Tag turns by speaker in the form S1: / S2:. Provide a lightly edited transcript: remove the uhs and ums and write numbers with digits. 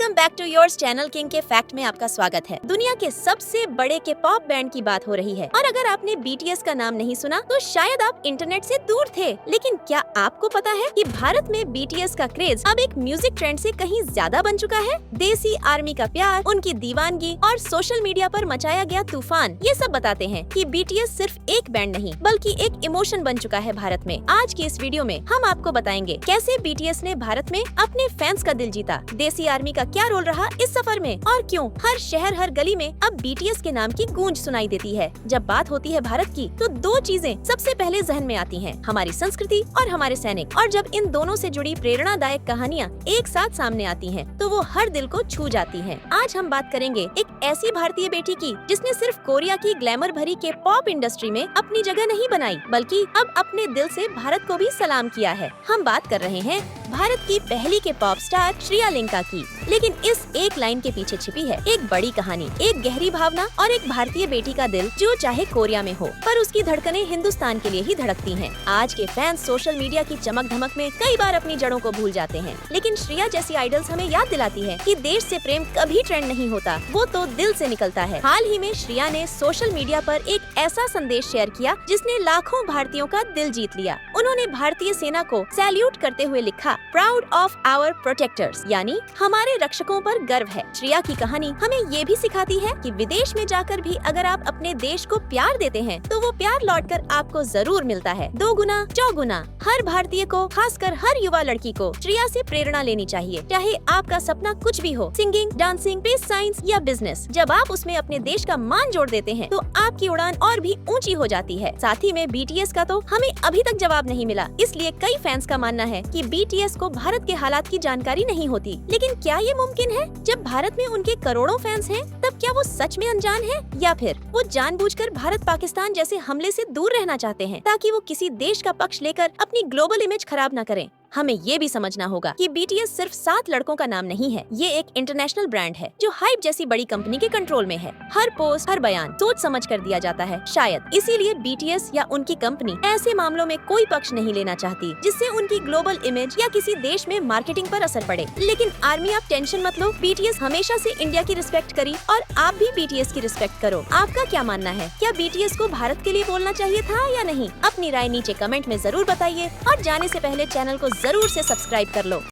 S1: Welcome back to yours channel king के fact में आपका स्वागत है। दुनिया के सबसे बड़े के पॉप बैंड की बात हो रही है और अगर आपने बीटीएस का नाम नहीं सुना तो शायद आप इंटरनेट से दूर थे। लेकिन क्या आपको पता है कि भारत में बीटीएस का क्रेज अब एक म्यूजिक ट्रेंड से कहीं ज्यादा बन चुका है। देसी आर्मी का प्यार, उनकी दीवानगी और सोशल मीडिया पर मचाया गया तूफान, ये सब बताते हैं कि बीटीएस सिर्फ एक बैंड नहीं बल्कि एक इमोशन बन चुका है भारत में। आज की इस वीडियो में हम आपको बताएंगे कैसे बीटीएस ने भारत में अपने फैंस का दिल जीता, देसी आर्मी का क्या रोल रहा इस सफर में और क्यों हर शहर हर गली में अब बीटीएस के नाम की गूंज सुनाई देती है। जब बात होती है भारत की तो दो चीजें सबसे पहले जहन में आती हैं, हमारी संस्कृति और हमारे सैनिक। और जब इन दोनों से जुड़ी प्रेरणादायक कहानियाँ एक साथ सामने आती हैं, तो वो हर दिल को छू जाती हैं। आज हम बात करेंगे एक ऐसी भारतीय बेटी की जिसने सिर्फ कोरिया की ग्लैमर भरी के पॉप इंडस्ट्री में अपनी जगह नहीं बनाई बल्कि अब अपने दिल से भारत को भी सलाम किया है। हम बात कर रहे हैं भारत की पहली के पॉप स्टार श्रिया लिंका की। लेकिन इस एक लाइन के पीछे छिपी है एक बड़ी कहानी, एक गहरी भावना और एक भारतीय बेटी का दिल जो चाहे कोरिया में हो पर उसकी धड़कनें हिंदुस्तान के लिए ही धड़कती हैं। आज के फैंस सोशल मीडिया की चमक धमक में कई बार अपनी जड़ों को भूल जाते हैं, लेकिन श्रिया जैसी आइडल्स हमें याद दिलाती है कि देश से प्रेम कभी ट्रेंड नहीं होता, वो तो दिल से निकलता है। हाल ही में श्रिया ने सोशल मीडिया पर एक ऐसा संदेश शेयर किया जिसने लाखों भारतीयों का दिल जीत लिया। उन्होंने भारतीय सेना को सैल्यूट करते हुए लिखा, प्राउड ऑफ आवर प्रोटेक्टर्स, यानी हमारे रक्षकों पर गर्व है। श्रिया की कहानी हमें ये भी सिखाती है कि विदेश में जाकर भी अगर आप अपने देश को प्यार देते हैं तो वो प्यार लौटकर आपको जरूर मिलता है, 2 गुना 4 गुना। हर भारतीय को, खासकर हर युवा लड़की को श्रिया से प्रेरणा लेनी चाहिए। चाहे आपका सपना कुछ भी हो, सिंगिंग, डांसिंग, स्पेस साइंस या बिजनेस, जब आप उसमें अपने देश का मान जोड़ देते हैं तो आपकी उड़ान और भी ऊंची हो जाती है। साथ ही में बीटीएस का तो हमें अभी तक जवाब नहीं मिला, इसलिए कई फैंस का मानना है कि बीटीएस को भारत के हालात की जानकारी नहीं होती। लेकिन क्या ये मुमकिन है? जब भारत में उनके करोड़ों फैंस हैं, तब क्या वो सच में अनजान हैं? या फिर वो जानबूझकर भारत पाकिस्तान जैसे हमले से दूर रहना चाहते हैं ताकि वो किसी देश का पक्ष लेकर अपनी ग्लोबल इमेज खराब न करें? हमें ये भी समझना होगा कि बीटीएस सिर्फ 7 लड़कों का नाम नहीं है, ये एक इंटरनेशनल ब्रांड है जो हाइप जैसी बड़ी कंपनी के कंट्रोल में है। हर पोस्ट, हर बयान सोच समझ कर दिया जाता है। शायद इसीलिए बीटीएस या उनकी कंपनी ऐसे मामलों में कोई पक्ष नहीं लेना चाहती जिससे उनकी ग्लोबल इमेज या किसी देश में मार्केटिंग पर असर पड़े। लेकिन आर्मी, आप टेंशन मत लो, बीटीएस हमेशा से इंडिया की रिस्पेक्ट करी और आप भी बीटीएस की रिस्पेक्ट करो। आपका क्या मानना है? क्या बीटीएस को भारत के लिए बोलना चाहिए था या नहीं? अपनी राय नीचे कमेंट में जरूर बताइए और जाने से पहले चैनल को जरूर से सब्सक्राइब कर लो।